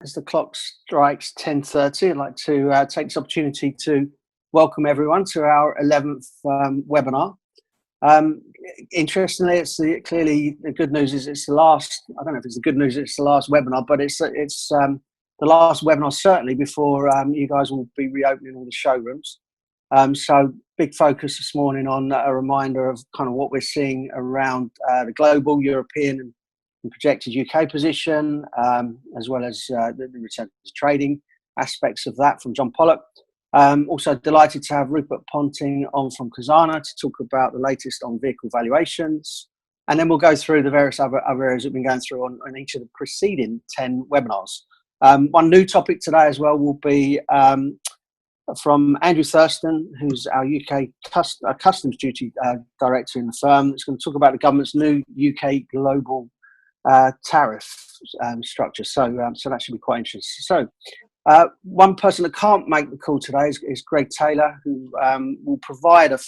As the clock strikes 10:30, I'd like to take this opportunity to welcome everyone to our 11th webinar. Interestingly, clearly the good news is it's the last. I don't know if it's the good news it's the last webinar, but it's the last webinar certainly before you guys will be reopening all the showrooms. So big focus this morning on a reminder of kind of what we're seeing around the global, European, and projected UK position, as well as the return to trading aspects of that from John Pollock. Also delighted to have Rupert Pontin on from Cazana to talk about the latest on vehicle valuations. And then we'll go through the various other areas we've been going through on each of the preceding 10 webinars. One new topic today as well will be from Andrew Thurston, who's our UK Customs Duty Director in the firm. That's going to talk about the government's new UK global tariff structure. So that should be quite interesting. So one person that can't make the call today is Greg Taylor, who will provide a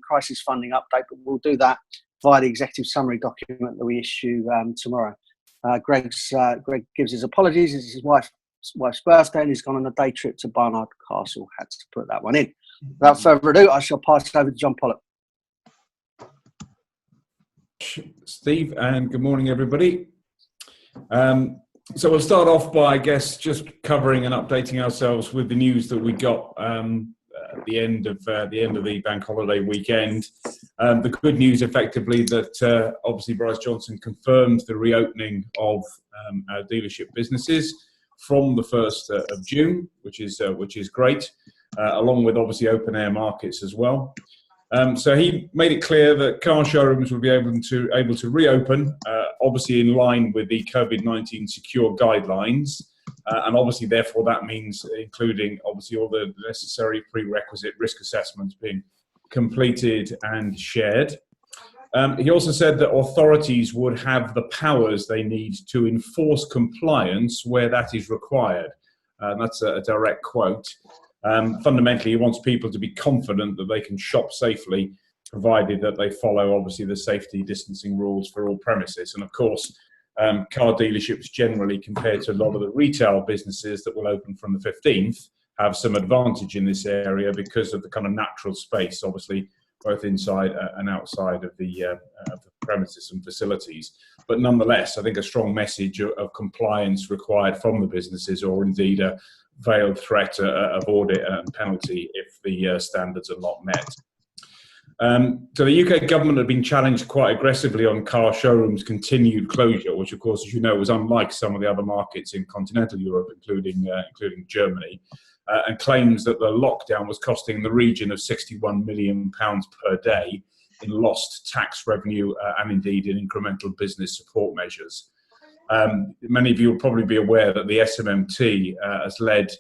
crisis funding update, but we'll do that via the executive summary document that we issue tomorrow. Greg gives his apologies. It's his wife's birthday and he's gone on a day trip to Barnard Castle. Had to put that one in. Without further ado, I shall pass it over to John Pollock. Steve, and good morning, everybody. So we'll start off by, I guess, just covering and updating ourselves with the news that we got at the end of the bank holiday weekend. The good news, effectively, that obviously Boris Johnson confirmed the reopening of our dealership businesses from the 1st of June, which is great, along with obviously open air markets as well. So he made it clear that car showrooms will be able to reopen, obviously in line with the COVID-19 secure guidelines, and obviously therefore that means including obviously all the necessary prerequisite risk assessments being completed and shared. He also said that authorities would have the powers they need to enforce compliance where that is required. That's a direct quote. Fundamentally, he wants people to be confident that they can shop safely, provided that they follow, obviously, the safety distancing rules for all premises. And of course, car dealerships generally, compared to a lot of the retail businesses that will open from the 15th, have some advantage in this area because of the kind of natural space, obviously, both inside and outside of the premises and facilities. But nonetheless, I think a strong message of compliance required from the businesses, or indeed a veiled threat of audit and penalty if the standards are not met. So the UK government had been challenged quite aggressively on car showrooms' continued closure, which of course, as you know, was unlike some of the other markets in continental Europe, including Germany, and claims that the lockdown was costing in the region of £61 million per day in lost tax revenue and indeed in incremental business support measures. Many of you will probably be aware that the SMMT has led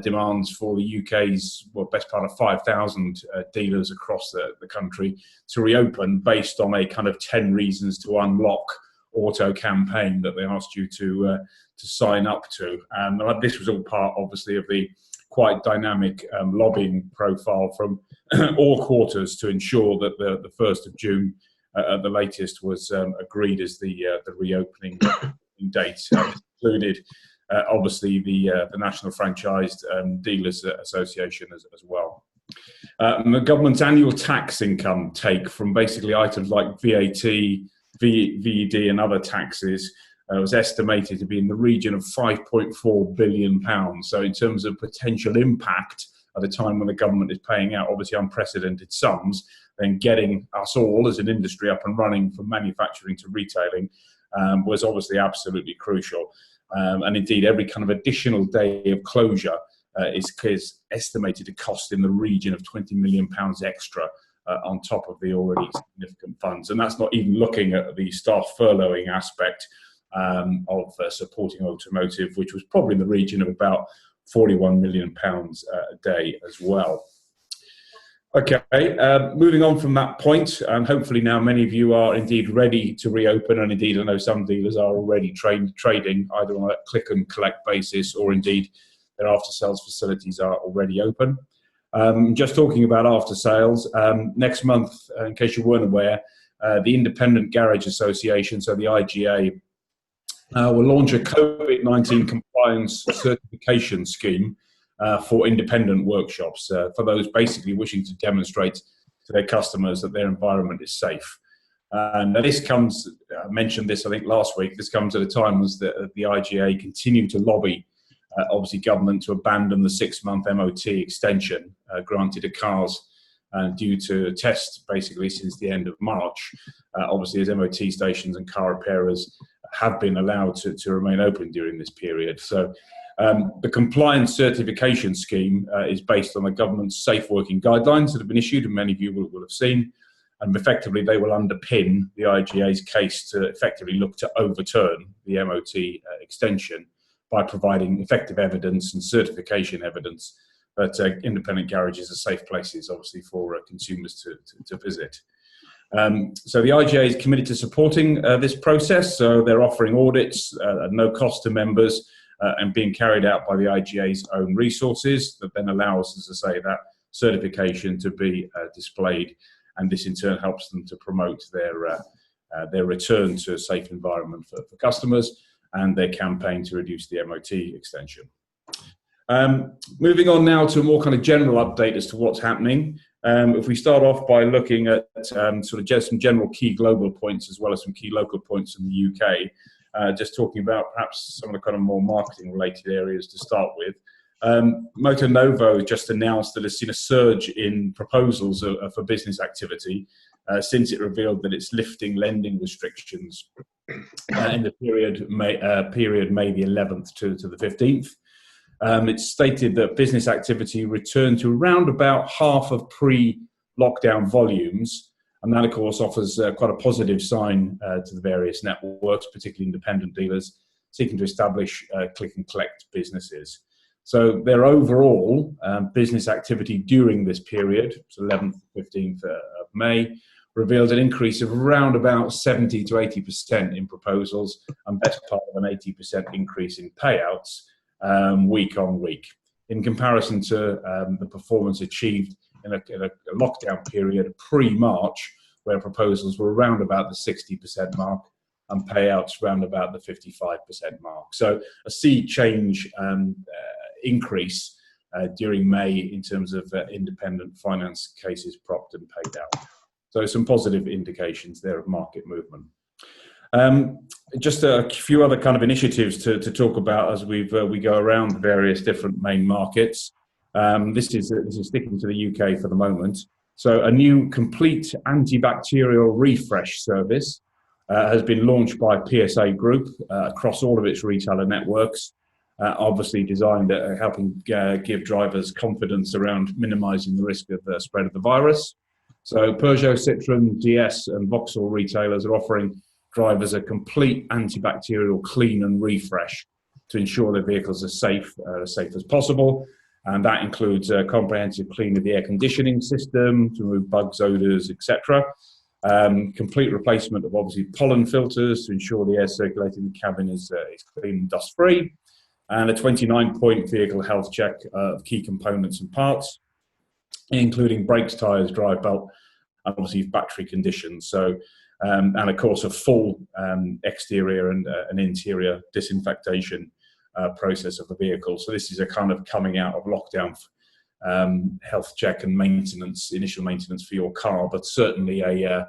demands for the UK's best part of 5,000 dealers across the country to reopen based on a kind of 10 reasons to unlock auto campaign that they asked you to sign up to. And this was all part, obviously, of the quite dynamic lobbying profile from all quarters to ensure that the 1st of June at the latest was agreed as the reopening date. Included obviously the National Franchised Dealers Association as well. The government's annual tax income take from basically items like VAT, VED and other taxes was estimated to be in the region of £5.4 billion. So in terms of potential impact at a time when the government is paying out obviously unprecedented sums, then getting us all as an industry up and running from manufacturing to retailing was obviously absolutely crucial. And indeed, every kind of additional day of closure is estimated to cost in the region of £20 million extra on top of the already significant funds. And that's not even looking at the staff furloughing aspect of supporting automotive, which was probably in the region of about £41 million a day as well. Okay, moving on from that point, and hopefully now many of you are indeed ready to reopen, and indeed I know some dealers are already trading either on a click and collect basis or indeed their after sales facilities are already open. Just talking about after sales, next month, in case you weren't aware, the Independent Garage Association, so the IGA, will launch a COVID-19 compliance certification scheme for independent workshops, for those basically wishing to demonstrate to their customers that their environment is safe. And this comes, I mentioned this I think last week, this comes at a time as the IGA continue to lobby obviously government to abandon the 6-month MOT extension granted to cars due to tests basically since the end of March, obviously as MOT stations and car repairers have been allowed to remain open during this period. So the compliance certification scheme is based on the government's safe working guidelines that have been issued, and many of you will have seen, and effectively they will underpin the IGA's case to effectively look to overturn the MOT extension by providing effective evidence and certification evidence that independent garages are safe places, obviously, for consumers to visit. So the IGA is committed to supporting this process, so they're offering audits at no cost to members and being carried out by the IGA's own resources that then allows, as I say, that certification to be displayed, and this in turn helps them to promote their return to a safe environment for customers and their campaign to reduce the MOT extension. Moving on now to a more kind of general update as to what's happening. If we start off by looking at sort of just some general key global points as well as some key local points in the UK, just talking about perhaps some of the kind of more marketing related areas to start with. Motor Novo just announced that it's seen a surge in proposals for business activity since it revealed that it's lifting lending restrictions in the period May the 11th to the 15th. It's stated that business activity returned to around about half of pre-lockdown volumes, and that of course offers quite a positive sign to the various networks, particularly independent dealers seeking to establish click and collect businesses. So their overall business activity during this period, so 11th, 15th of May, revealed an increase of around about 70 to 80% in proposals and better part of an 80% increase in payouts week on week, in comparison to the performance achieved in a lockdown period pre-March, where proposals were around about the 60% mark and payouts around about the 55% mark. So a sea change increase during May in terms of independent finance cases propped and paid out. So some positive indications there of market movement. Just a few other kind of initiatives to talk about as we go around the various different main markets. This is sticking to the UK for the moment. So a new complete antibacterial refresh service has been launched by PSA Group across all of its retailer networks, obviously designed at helping give drivers confidence around minimising the risk of the spread of the virus. So Peugeot, Citroën, DS and Vauxhall retailers are offering drivers a complete antibacterial clean and refresh to ensure their vehicles are safe as possible. And that includes a comprehensive clean of the air conditioning system to remove bugs, odours, etc. Complete replacement of obviously pollen filters to ensure the air circulating in the cabin is clean and dust free. And a 29-point vehicle health check of key components and parts, including brakes, tyres, drive belt, and obviously battery conditions. So, and of course, a full exterior and an interior disinfectation process of the vehicle. So this is a kind of coming out of lockdown health check and maintenance, initial maintenance for your car, but certainly a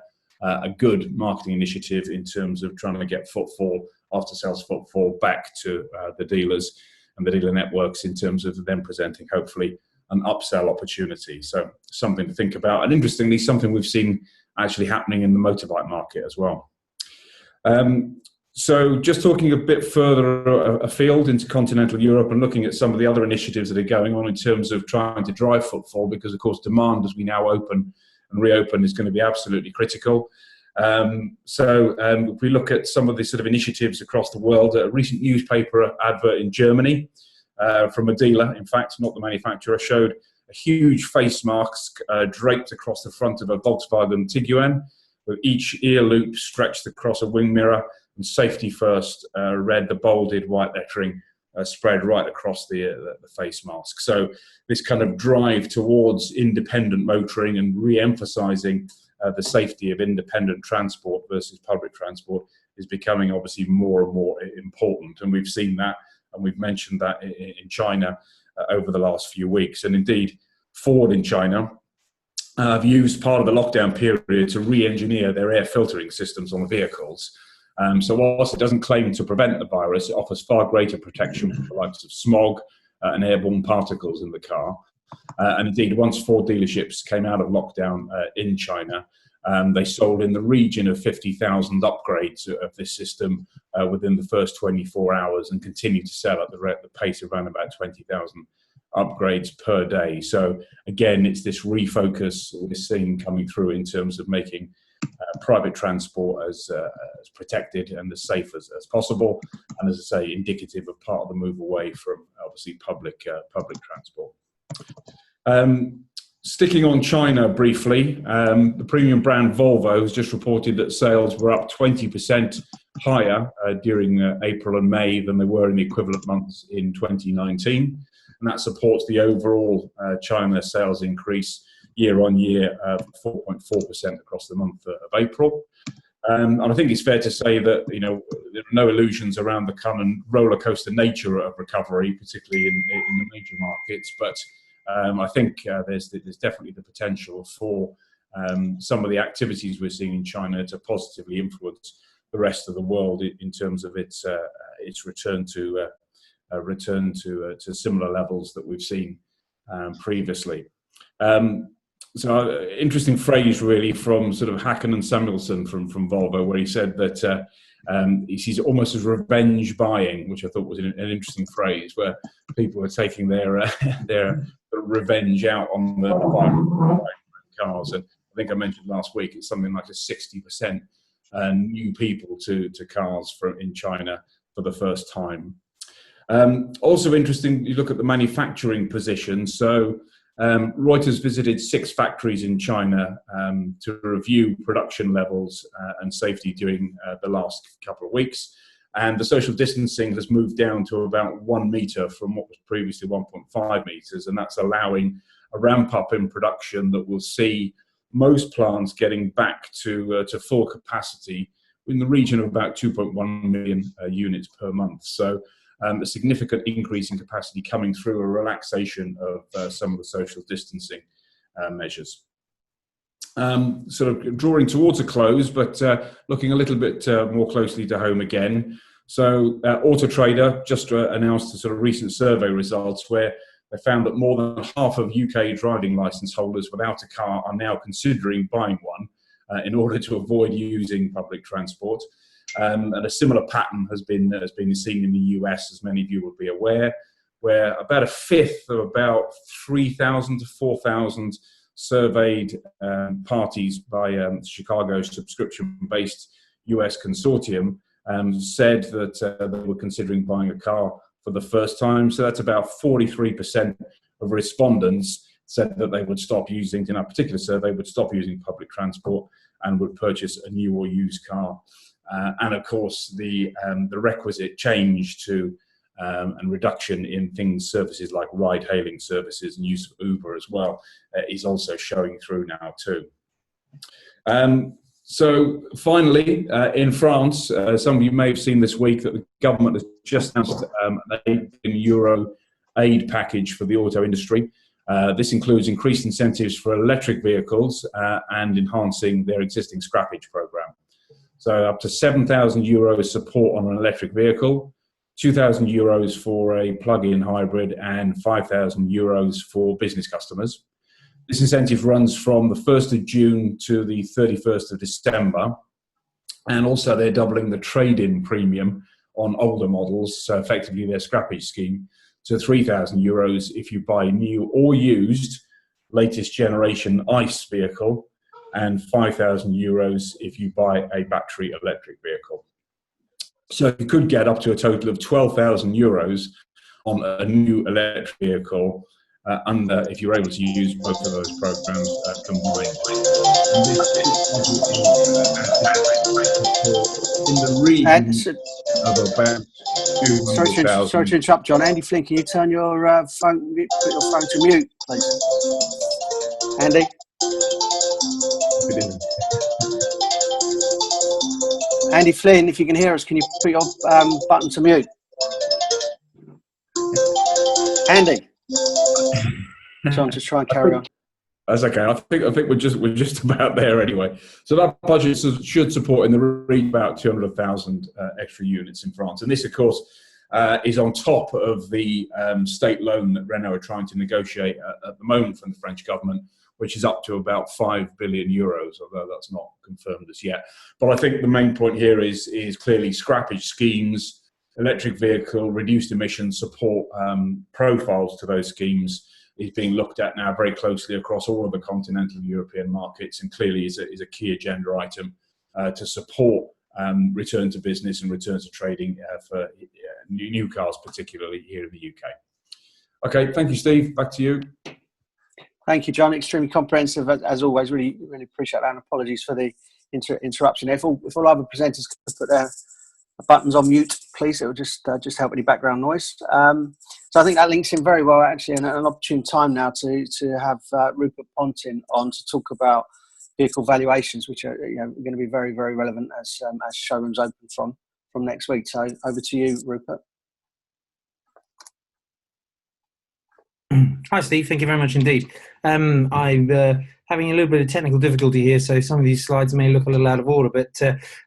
good marketing initiative in terms of trying to get footfall, after sales footfall, back to the dealers and the dealer networks in terms of them presenting hopefully an upsell opportunity. So something to think about, and interestingly something we've seen actually happening in the motorbike market as well. So just talking a bit further afield into continental Europe and looking at some of the other initiatives that are going on in terms of trying to drive footfall, because of course demand as we now open and reopen is going to be absolutely critical. If we look at some of the sort of initiatives across the world, a recent newspaper advert in Germany from a dealer, in fact, not the manufacturer, showed a huge face mask draped across the front of a Volkswagen Tiguan, with each ear loop stretched across a wing mirror, and safety first read the bolded white lettering spread right across the face mask. So this kind of drive towards independent motoring and re-emphasising the safety of independent transport versus public transport is becoming obviously more and more important. And we've seen that, and we've mentioned that in China over the last few weeks. And indeed, Ford in China have used part of the lockdown period to re-engineer their air filtering systems on the vehicles. So whilst it doesn't claim to prevent the virus, it offers far greater protection from the likes of smog and airborne particles in the car. And indeed, once Ford dealerships came out of lockdown in China, they sold in the region of 50,000 upgrades of this system within the first 24 hours and continue to sell at the pace of around about 20,000 upgrades per day. So again, it's this refocus we're seeing coming through in terms of making private transport as protected and as safe as possible, and as I say, indicative of part of the move away from obviously public transport. Sticking on China briefly, the premium brand Volvo has just reported that sales were up 20% higher during April and May than they were in the equivalent months in 2019. And that supports the overall China sales increase year on year of 4.4% across the month of April. And I think it's fair to say that, you know, there are no illusions around the kind of roller coaster nature of recovery, particularly in the major markets. But I think there's definitely the potential for some of the activities we're seeing in China to positively influence the rest of the world in terms of its return to similar levels that we've seen previously. So interesting phrase really from sort of Hacken and Samuelson from Volvo, where he said that he sees it almost as revenge buying, which I thought was an interesting phrase, where people are taking their revenge out on the cars. And I think I mentioned last week it's something like a 60% new people to cars in China for the first time. Also interesting, you look at the manufacturing position. So Reuters visited 6 factories in China to review production levels and safety during the last couple of weeks. And the social distancing has moved down to about 1 metre from what was previously 1.5 metres. And that's allowing a ramp up in production that will see most plants getting back to full capacity in the region of about 2.1 million units per month. So a significant increase in capacity coming through a relaxation of some of the social distancing measures. Sort of drawing towards a close, but looking a little bit more closely to home again. So Auto Trader just announced a sort of recent survey results where they found that more than half of UK driving licence holders without a car are now considering buying one in order to avoid using public transport. And a similar pattern has been seen in the US, as many of you will be aware, where about a fifth of about 3,000 to 4,000 surveyed parties by Chicago's subscription-based US consortium said that they were considering buying a car for the first time. So that's about 43% of respondents said that they would stop using, in a particular survey, would stop using public transport and would purchase a new or used car. And of course, the requisite change to and reduction in services like ride-hailing services and use of Uber as well is also showing through now too. So finally, in France, some of you may have seen this week that the government has just announced an €8 billion aid package for the auto industry. This includes increased incentives for electric vehicles and enhancing their existing scrappage program. So up to €7,000 support on an electric vehicle, €2,000 for a plug-in hybrid, and €5,000 for business customers. This incentive runs from the 1st of June to the 31st of December. And also they're doubling the trade-in premium on older models, so effectively their scrappage scheme, to €3,000 if you buy new or used latest generation ICE vehicle, and €5,000 if you buy a battery electric vehicle. So you could get up to a total of €12,000 on a new electric vehicle if you're able to use both of those programs combined. And this in the region of about 200,000. Sorry to interrupt, John. Andy Flynn, can you turn your phone, put your phone to mute, please? Andy? Andy Flynn, if you can hear us, can you put your button to mute? Andy. So I'm just trying to carry on. That's okay. I think we're just about there anyway. So that budget should support in the region about 200,000 extra units in France, and this, of course, is on top of the state loan that Renault are trying to negotiate at the moment from the French government, which is up to about 5 billion euros, although that's not confirmed as yet. But I think the main point here is clearly scrappage schemes, electric vehicle, reduced emission support profiles to those schemes is being looked at now very closely across all of the continental European markets, and clearly is a key agenda item to support return to business and return to trading for new cars, particularly here in the UK. Okay, thank you, Steve. Back to you. Thank you, John. Extremely comprehensive, as always. Really appreciate that, and apologies for the interruption. If all other presenters could put their buttons on mute, please, it will just help any background noise. So I think that links in very well, actually, and an opportune time now to have Rupert Pontin on to talk about vehicle valuations, which are going to be very, very relevant as showrooms open from next week. So over to you, Rupert. Hi, Steve. Thank you very much indeed. I'm having a little bit of technical difficulty here, so some of these slides may look a little out of order, but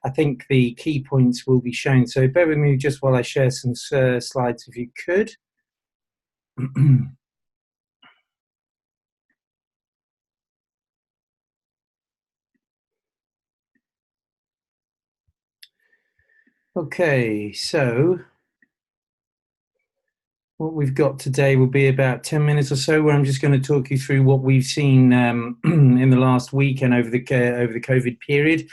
I think the key points will be shown. So bear with me just while I share some slides, if you could. Okay, so what we've got today will be about 10 minutes or so, where I'm just going to talk you through what we've seen in the last week and over the COVID period.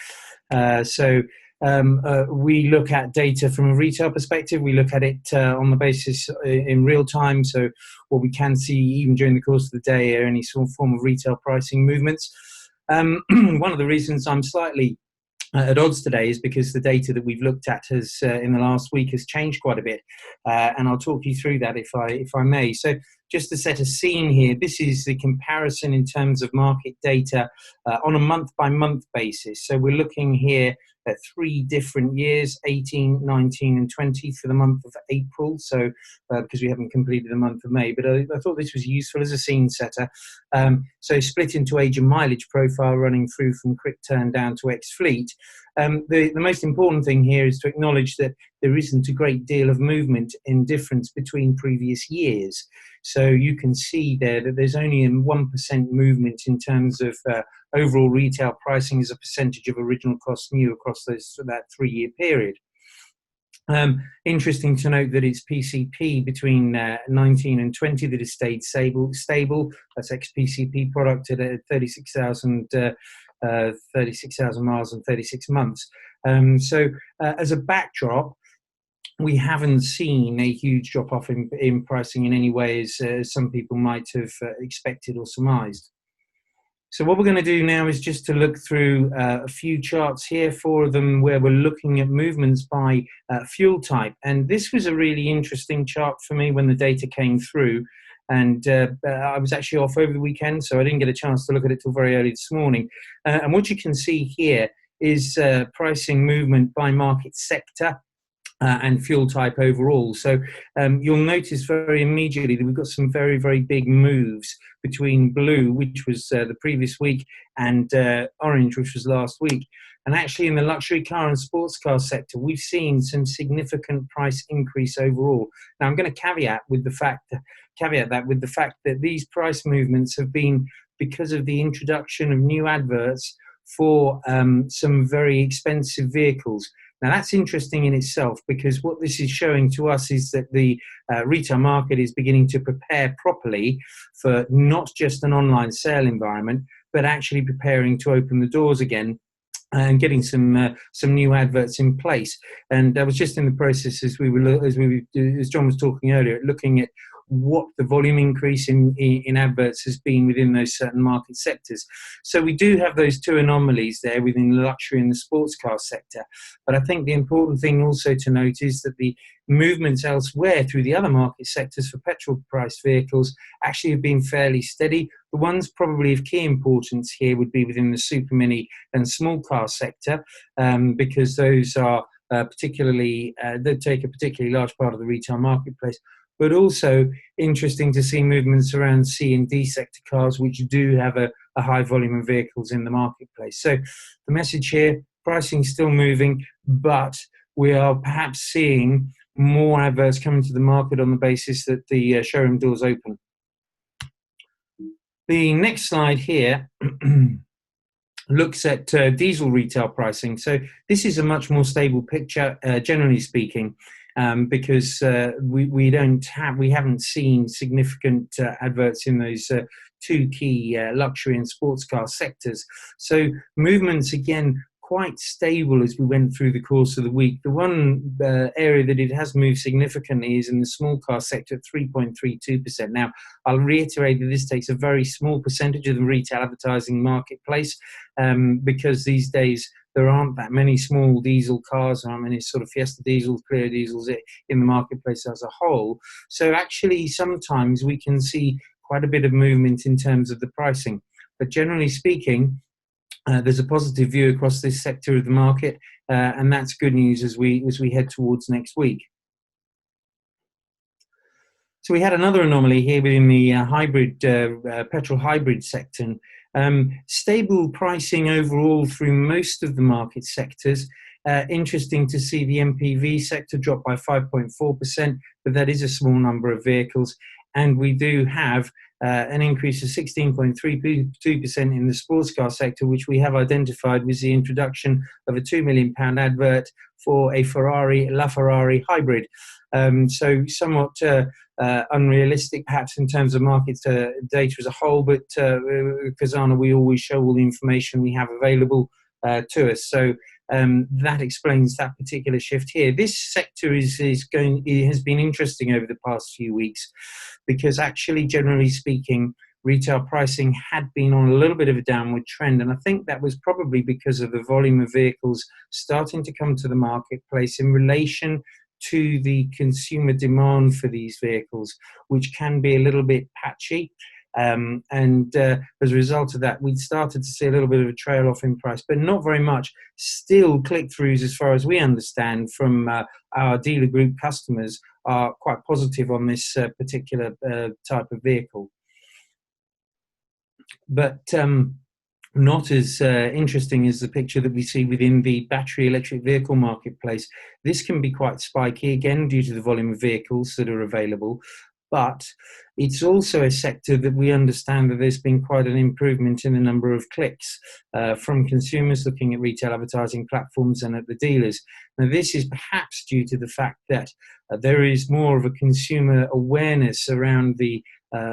We look at data from a retail perspective. We look at it on the basis in real time. So what we can see even during the course of the day are any sort of form of retail pricing movements. One of the reasons I'm slightly at odds today is because the data that we've looked at has in the last week has changed quite a bit, and I'll talk you through that if I may. So just to set a scene here, this is the comparison in terms of market data on a month-by-month basis. So we're looking here at 3 different years, 18, 19 and 20 for the month of April, so because we haven't completed the month of May, but I thought this was useful as a scene setter. So split into age and mileage profile running through from quick turn down to ex-fleet. The most important thing here is to acknowledge that there isn't a great deal of movement in difference between previous years. So you can see there that there's only a 1% movement in terms of overall retail pricing as a percentage of original cost new across that 3-year period. Interesting to note that it's PCP between 19 and 20 that has stayed stable. That's ex-PCP product at 36,000 miles and 36 months. As a backdrop, we haven't seen a huge drop-off in pricing in any way as some people might have expected or surmised. So what we're going to do now is just to look through a few charts here, 4 of them where we're looking at movements by fuel type. And this was a really interesting chart for me when the data came through. And I was actually off over the weekend, so I didn't get a chance to look at it till very early this morning. And what you can see here is pricing movement by market sector and fuel type overall. So you'll notice very immediately that we've got some very, very big moves between blue, which was the previous week, and orange, which was last week. And actually in the luxury car and sports car sector, we've seen some significant price increase overall. Now I'm going to caveat that with the fact that these price movements have been because of the introduction of new adverts for some very expensive vehicles. Now that's interesting in itself, because what this is showing to us is that the retail market is beginning to prepare properly for not just an online sale environment, but actually preparing to open the doors again and getting some new adverts in place. And I was just in the process as John was talking earlier, looking at what the volume increase in adverts has been within those certain market sectors. So we do have those 2 anomalies there within the luxury and the sports car sector. But I think the important thing also to note is that the movements elsewhere through the other market sectors for petrol priced vehicles actually have been fairly steady. The ones probably of key importance here would be within the super mini and small car sector, because those are particularly, they take a particularly large part of the retail marketplace. But also interesting to see movements around C and D sector cars, which do have a high volume of vehicles in the marketplace. So the message here, pricing still moving, but we are perhaps seeing more adverts coming to the market on the basis that the showroom doors open. The next slide here looks at diesel retail pricing. So this is a much more stable picture, generally speaking, because we haven't seen significant adverts in those two key luxury and sports car sectors. So movements again quite stable as we went through the course of the week. The one area that it has moved significantly is in the small car sector at 3.32%. Now, I'll reiterate that this takes a very small percentage of the retail advertising marketplace, because these days there aren't that many small diesel cars, there aren't many sort of Fiesta diesels, Clear diesels in the marketplace as a whole. So actually sometimes we can see quite a bit of movement in terms of the pricing. But generally speaking, there's a positive view across this sector of the market, and that's good news as we head towards next week. So we had another anomaly here within the hybrid petrol hybrid sector. Stable pricing overall through most of the market sectors. Interesting to see the MPV sector drop by 5.4%, but that is a small number of vehicles. And we do have an increase of 16.32% in the sports car sector, which we have identified was the introduction of a £2 million advert for a LaFerrari hybrid. So somewhat unrealistic perhaps in terms of market data as a whole, but Cazana, we always show all the information we have available to us. So that explains that particular shift here. This sector has been interesting over the past few weeks, because actually, generally speaking, retail pricing had been on a little bit of a downward trend, and I think that was probably because of the volume of vehicles starting to come to the marketplace in relation to the consumer demand for these vehicles, which can be a little bit patchy. And as a result of that, we'd started to see a little bit of a trail off in price, but not very much. Still, click-throughs, as far as we understand from our dealer group customers, are quite positive on this particular type of vehicle. But not as interesting as the picture that we see within the battery electric vehicle marketplace. This can be quite spiky, again, due to the volume of vehicles that are available. But it's also a sector that we understand that there's been quite an improvement in the number of clicks from consumers looking at retail advertising platforms and at the dealers. Now, this is perhaps due to the fact that there is more of a consumer awareness around the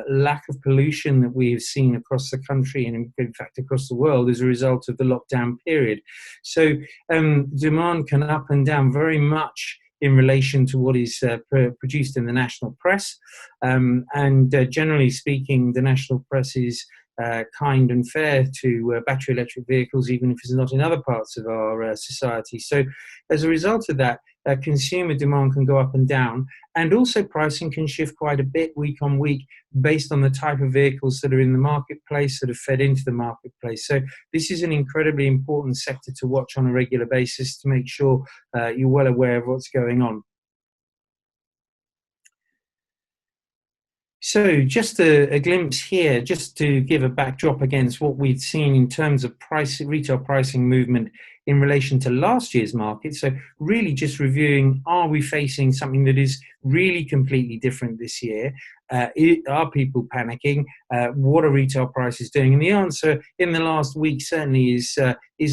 lack of pollution that we have seen across the country and in fact across the world as a result of the lockdown period. So demand can up and down very much in relation to what is produced in the national press. And generally speaking, the national press is kind and fair to battery electric vehicles, even if it's not in other parts of our society. So as a result of that, consumer demand can go up and down, and also pricing can shift quite a bit week on week based on the type of vehicles that are in the marketplace, that are fed into the marketplace. So this is an incredibly important sector to watch on a regular basis to make sure you're well aware of what's going on. So just a glimpse here, just to give a backdrop against what we've seen in terms of retail pricing movement in relation to last year's market. So really just reviewing, are we facing something that is really completely different this year? Are people panicking? What are retail prices doing? And the answer in the last week certainly is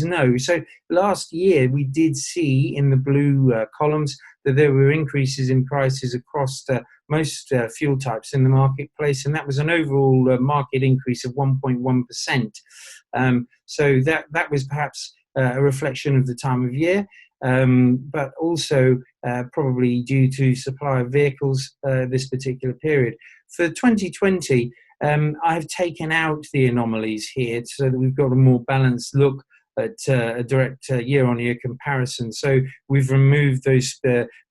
no. So last year we did see in the blue columns that there were increases in prices across most fuel types in the marketplace, and that was an overall market increase of 1.1%. So that was perhaps a reflection of the time of year, but also probably due to supply of vehicles this particular period. For 2020, I've taken out the anomalies here so that we've got a more balanced look at a direct year-on-year comparison. So we've removed those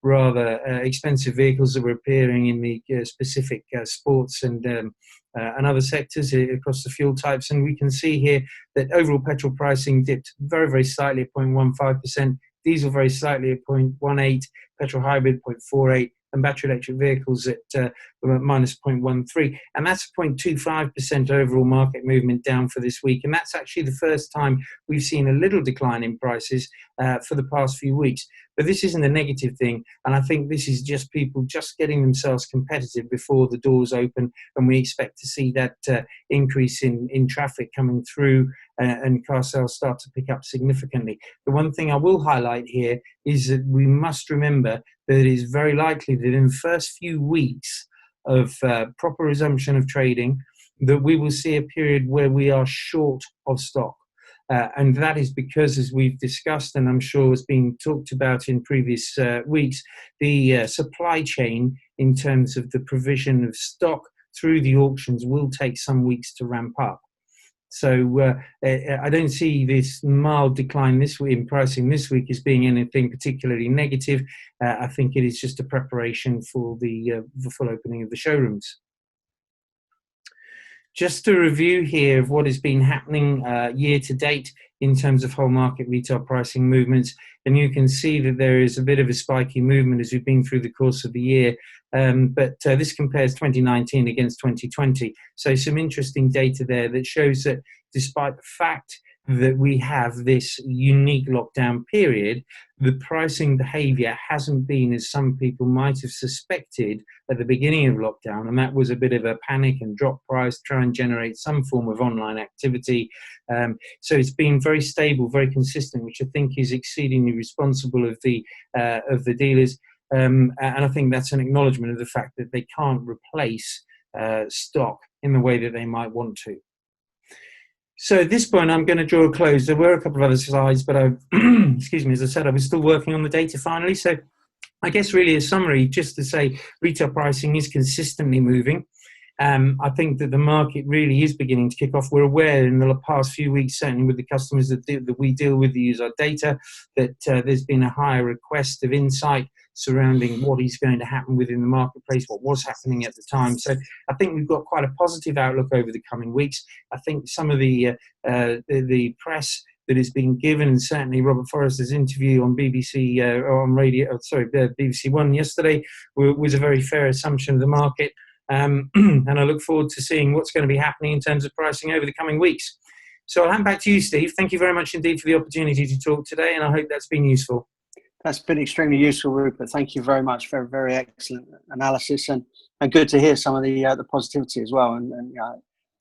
rather expensive vehicles that were appearing in the specific sports and and other sectors across the fuel types. And we can see here that overall petrol pricing dipped very, very slightly at 0.15%, diesel very slightly at 0.18%, petrol hybrid 0.48%, and battery electric vehicles at minus 0.13%. And that's a 0.25% overall market movement down for this week. And that's actually the first time we've seen a little decline in prices for the past few weeks. But this isn't a negative thing. And I think this is just people just getting themselves competitive before the doors open. And we expect to see that increase in traffic coming through and car sales start to pick up significantly. The one thing I will highlight here is that we must remember that it is very likely that in the first few weeks of proper resumption of trading, that we will see a period where we are short of stock. And that is because, as we've discussed, and I'm sure has been talked about in previous weeks, the supply chain in terms of the provision of stock through the auctions will take some weeks to ramp up. So I don't see this mild decline this week in pricing this week as being anything particularly negative. I think it is just a preparation for the full opening of the showrooms. Just a review here of what has been happening year to date in terms of whole market retail pricing movements. And you can see that there is a bit of a spiky movement as we've been through the course of the year. But this compares 2019 against 2020. So some interesting data there that shows that despite the fact that we have this unique lockdown period, the pricing behavior hasn't been as some people might have suspected at the beginning of lockdown, and that was a bit of a panic and drop price, try and generate some form of online activity. So it's been very stable, very consistent, which I think is exceedingly responsible of the dealers. And I think that's an acknowledgement of the fact that they can't replace stock in the way that they might want to. So at this point, I'm going to draw a close. There were a couple of other slides, but excuse me, as I said, I was still working on the data finally. So I guess really a summary, just to say retail pricing is consistently moving. I think that the market really is beginning to kick off. We're aware in the past few weeks, certainly with the customers that we deal with, that use our data, that there's been a higher request of insight surrounding what is going to happen within the marketplace, what was happening at the time. So I think we've got quite a positive outlook over the coming weeks. I think some of the press that is being given, and certainly Robert Forrester's interview on BBC BBC One yesterday was a very fair assumption of the market. And I look forward to seeing what's going to be happening in terms of pricing over the coming weeks. So I'll hand back to you, Steve. Thank you very much indeed for the opportunity to talk today, and I hope that's been useful. That's been extremely useful, Rupert. Thank you very much for a very excellent analysis, and good to hear some of the positivity as well. And I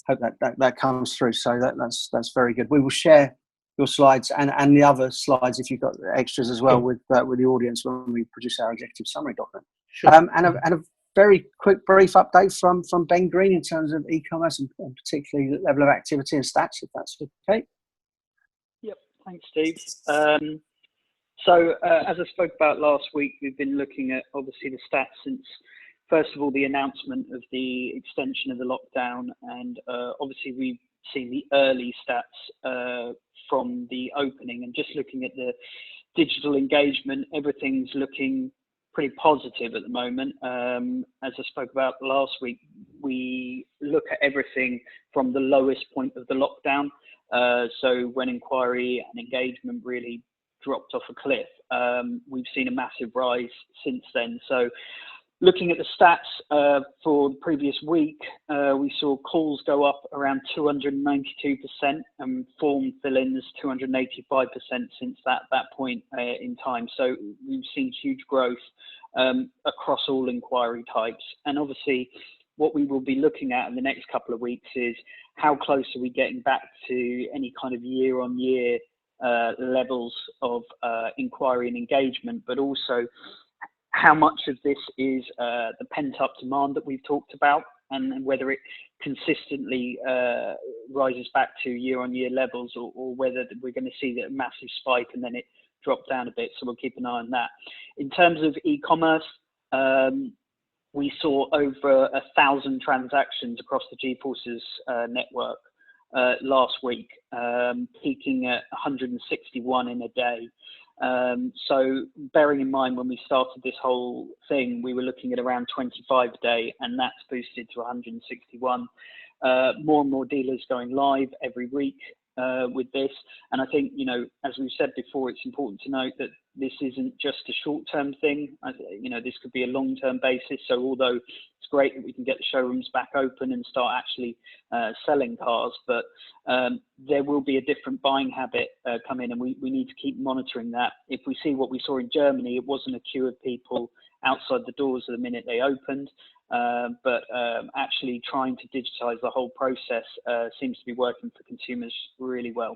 hope that comes through. So that's very good. We will share your slides and the other slides if you've got extras as well with the audience when we produce our executive summary document. Sure. And a very quick brief update from Ben Green in terms of e-commerce and particularly the level of activity and stats, if that's okay. Yep, thanks, Steve. So as I spoke about last week, we've been looking at obviously the stats since, first of all, the announcement of the extension of the lockdown, and obviously we've seen the early stats from the opening, and just looking at the digital engagement, everything's looking pretty positive at the moment. As I spoke about last week, we look at everything from the lowest point of the lockdown. So when inquiry and engagement really dropped off a cliff, we've seen a massive rise since then. So looking at the stats for the previous week, we saw calls go up around 292% and form fill-ins 285% since that point in time. So we've seen huge growth across all inquiry types. And obviously what we will be looking at in the next couple of weeks is how close are we getting back to any kind of year-on-year levels of inquiry and engagement, but also how much of this is the pent-up demand that we've talked about, and whether it consistently rises back to year-on-year levels, or whether we're going to see a massive spike and then it drop down a bit. So we'll keep an eye on that. In terms of e-commerce, we saw over 1,000 transactions across the G-Forces network last week, peaking at 161 in a day. So bearing in mind when we started this whole thing, we were looking at around 25 a day, and that's boosted to 161. More and more dealers going live every week with this. And I think, you know, as we've said before, it's important to note that this isn't just a short-term thing. You know, this could be a long-term basis. So although it's great that we can get the showrooms back open and start actually selling cars, but there will be a different buying habit come in, and we need to keep monitoring that. If we see what we saw in Germany, it wasn't a queue of people outside the doors the minute they opened, but actually trying to digitize the whole process seems to be working for consumers really well.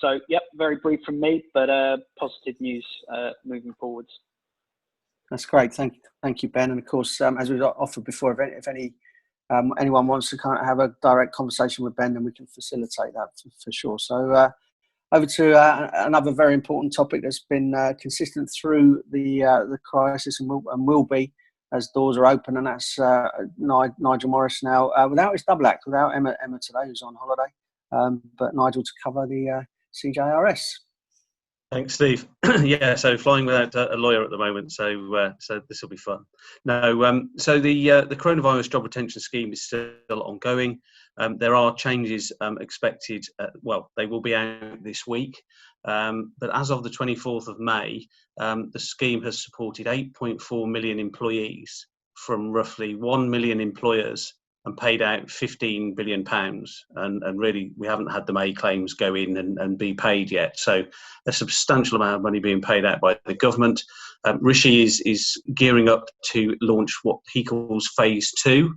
So, yep, very brief from me, but positive news moving forwards. That's great. Thank you, Ben. And of course, as we've offered before, if anyone wants to kind of have a direct conversation with Ben, then we can facilitate that for sure. So over to another very important topic that's been consistent through the crisis and will be as doors are open, and that's Nigel Morris now without his double act, without Emma today, who's on holiday, but Nigel to cover the CJRS. Thanks, Steve. Yeah, so flying without a lawyer at the moment, so this will be fun. No, so the coronavirus job retention scheme is still ongoing. There are changes expected. Well, they will be out this week, but as of the 24th of May, the scheme has supported 8.4 million employees from roughly 1 million employers and paid out £15 billion. And really, we haven't had the May claims go in and be paid yet. So a substantial amount of money being paid out by the government. Rishi is gearing up to launch what he calls phase 2,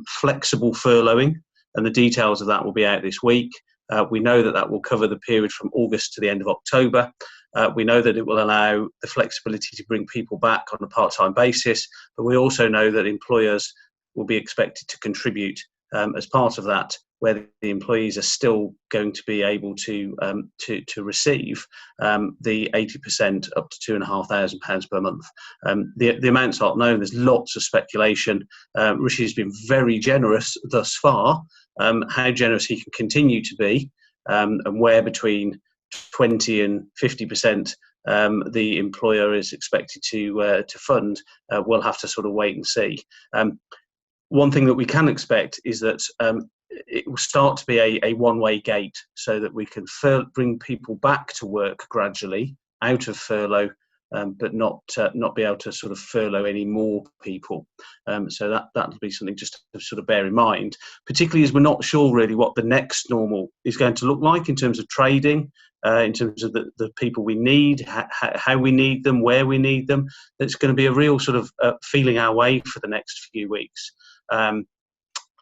flexible furloughing. And the details of that will be out this week. We know that will cover the period from August to the end of October. We know that it will allow the flexibility to bring people back on a part-time basis. But we also know that employers will be expected to contribute as part of that, where the employees are still going to be able to receive the 80% up to £2,500 per month. The amounts aren't known. There's lots of speculation. Rishi has been very generous thus far. How generous he can continue to be, and where between 20 and 50% the employer is expected to fund, we'll have to sort of wait and see. One thing that we can expect is that it will start to be a one-way gate, so that we can bring people back to work gradually out of furlough, but not be able to sort of furlough any more people. So that'll be something just to sort of bear in mind, particularly as we're not sure really what the next normal is going to look like in terms of trading, in terms of the people we need, how we need them, where we need them. It's going to be a real sort of feeling our way for the next few weeks.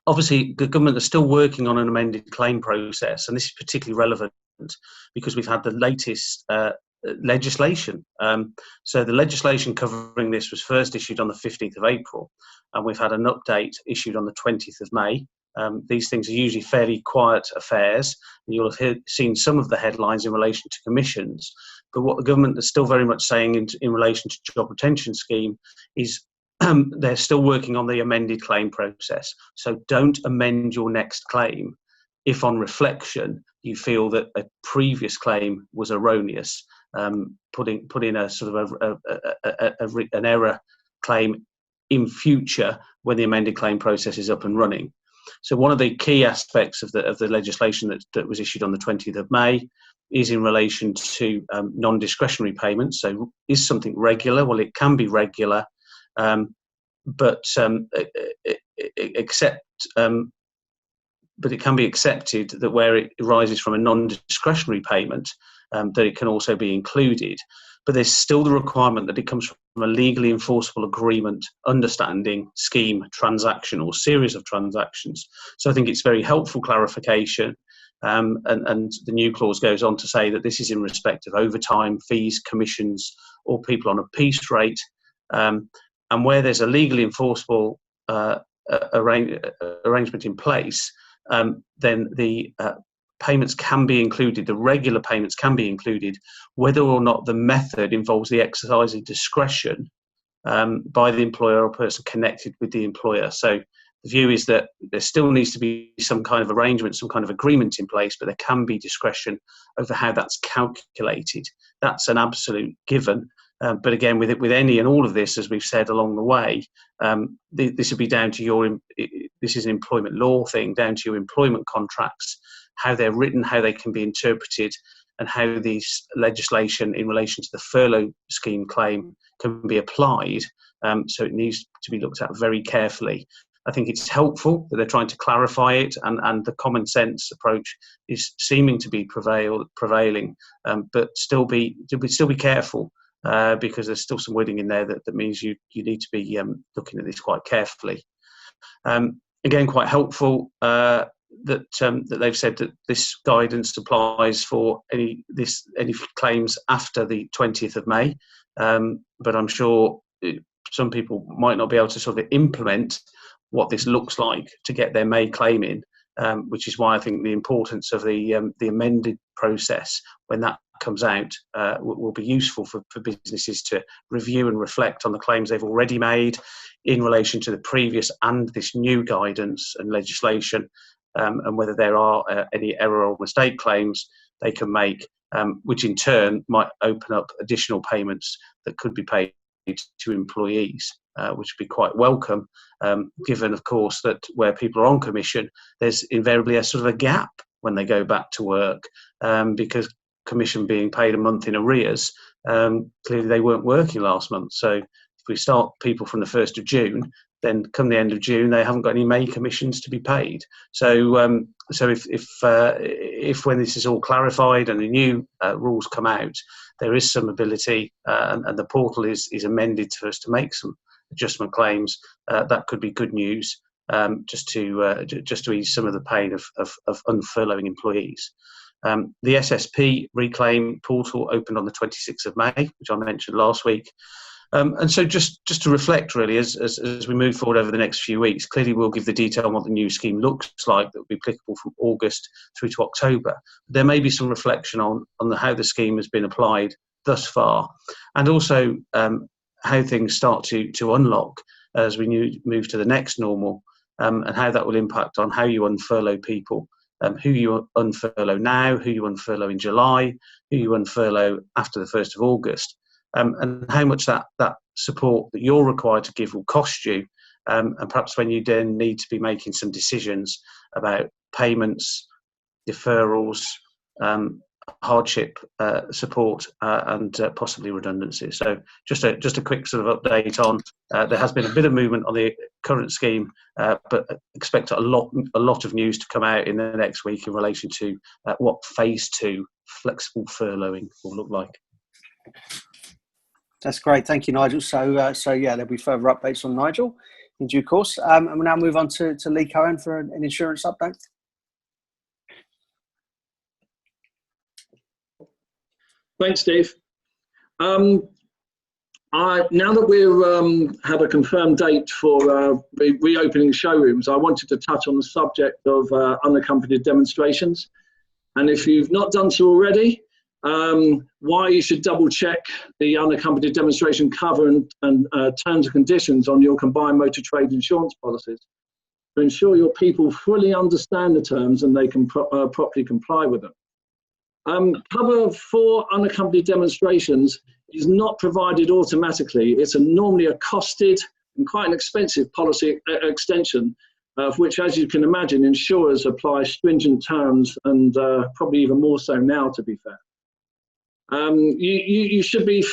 Obviously, the government is still working on an amended claim process, and this is particularly relevant because we've had the latest legislation. So the legislation covering this was first issued on the 15th of April, and we've had an update issued on the 20th of May. These things are usually fairly quiet affairs. You'll have seen some of the headlines in relation to commissions, but what the government is still very much saying in relation to job retention scheme is they're still working on the amended claim process. So don't amend your next claim if on reflection you feel that a previous claim was erroneous. Put in a sort of an error claim in future when the amended claim process is up and running. So one of the key aspects of the legislation that was issued on the 20th of May is in relation to non-discretionary payments. So is something regular? Well, it can be regular, but it can be accepted that where it arises from a non-discretionary payment, that it can also be included. But there's still the requirement that it comes from a legally enforceable agreement, understanding, scheme, transaction, or series of transactions. So I think it's very helpful clarification. And the new clause goes on to say that this is in respect of overtime, fees, commissions, or people on a piece rate. And where there's a legally enforceable arrangement in place, then the payments can be included, the regular payments can be included, whether or not the method involves the exercise of discretion by the employer or person connected with the employer. So the view is that there still needs to be some kind of arrangement, some kind of agreement in place, but there can be discretion over how that's calculated. That's an absolute given. But again, with any and all of this, as we've said along the way, this would be down to this is an employment law thing, down to your employment contracts, how they're written, how they can be interpreted, and how these legislation in relation to the furlough scheme claim can be applied. So it needs to be looked at very carefully. I think it's helpful that they're trying to clarify it, and the common sense approach is seeming to be prevailing. But still be careful, because there's still some wording in there that means you need to be looking at this quite carefully. Again, quite helpful that they've said that this guidance applies for any claims after the 20th of May. But I'm sure some people might not be able to sort of implement what this looks like to get their May claim in, which is why I think the importance of the amended process when that comes out will be useful for businesses to review and reflect on the claims they've already made in relation to the previous and this new guidance and legislation, and whether there are any error or mistake claims they can make, which in turn might open up additional payments that could be paid to employees, which would be quite welcome, given, of course, that where people are on commission, there's invariably a sort of a gap when they go back to work, because commission being paid a month in arrears, clearly they weren't working last month. So if we start people from the 1st of June, then come the end of June, they haven't got any May commissions to be paid. So if when this is all clarified and the new rules come out, there is some ability, and the portal is amended for us to make some adjustment claims, that could be good news, just to ease some of the pain of unfurloughing employees. The SSP reclaim portal opened on the 26th of May, which I mentioned last week. And so just to reflect really as we move forward over the next few weeks, clearly we'll give the detail on what the new scheme looks like that will be applicable from August through to October. There may be some reflection on how the scheme has been applied thus far, and also how things start to unlock as we move to the next normal, and how that will impact on how you unfurlough people, who you unfurlough now, who you unfurlough in July, who you unfurlough after the 1st of August. And how much that support that you're required to give will cost you, and perhaps when you then need to be making some decisions about payments, deferrals, hardship support, and possibly redundancies. So just a quick sort of update on there has been a bit of movement on the current scheme, but expect a lot of news to come out in the next week in relation to what phase 2 flexible furloughing will look like. That's great. Thank you, Nigel. So yeah, there'll be further updates on Nigel in due course. And we'll now move on to Leigh Cohen for an insurance update. Thanks, Steve. Now that we've had a confirmed date for reopening showrooms, I wanted to touch on the subject of unaccompanied demonstrations. And if you've not done so already, why you should double check the unaccompanied demonstration cover and terms and conditions on your combined motor trade insurance policies to ensure your people fully understand the terms and they can properly comply with them. Cover for unaccompanied demonstrations is not provided automatically. It's normally a costed and quite an expensive policy extension, of which, as you can imagine, insurers apply stringent terms, and probably even more so now, to be fair. You should be,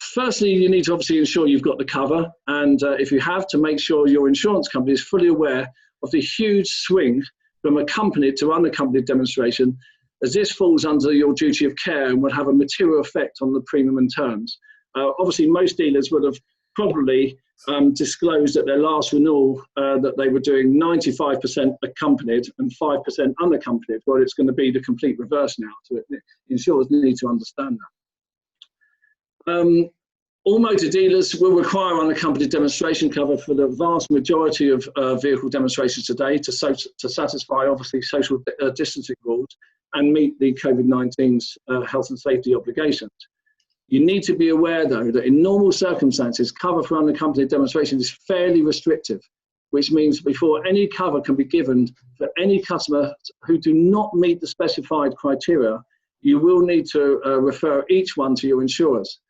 firstly, you need to obviously ensure you've got the cover, and if you have, to make sure your insurance company is fully aware of the huge swing from accompanied to unaccompanied demonstration, as this falls under your duty of care and would have a material effect on the premium and terms. Obviously, most dealers would have probably disclosed at their last renewal that they were doing 95% accompanied and 5% unaccompanied. Well, it's going to be the complete reverse now. So insurers need to understand that. All motor dealers will require unaccompanied demonstration cover for the vast majority of vehicle demonstrations today to satisfy, obviously, social distancing rules and meet the COVID-19's health and safety obligations. You need to be aware, though, that in normal circumstances, cover for unaccompanied demonstrations is fairly restrictive, which means before any cover can be given for any customer who do not meet the specified criteria, you will need to refer each one to your insurers.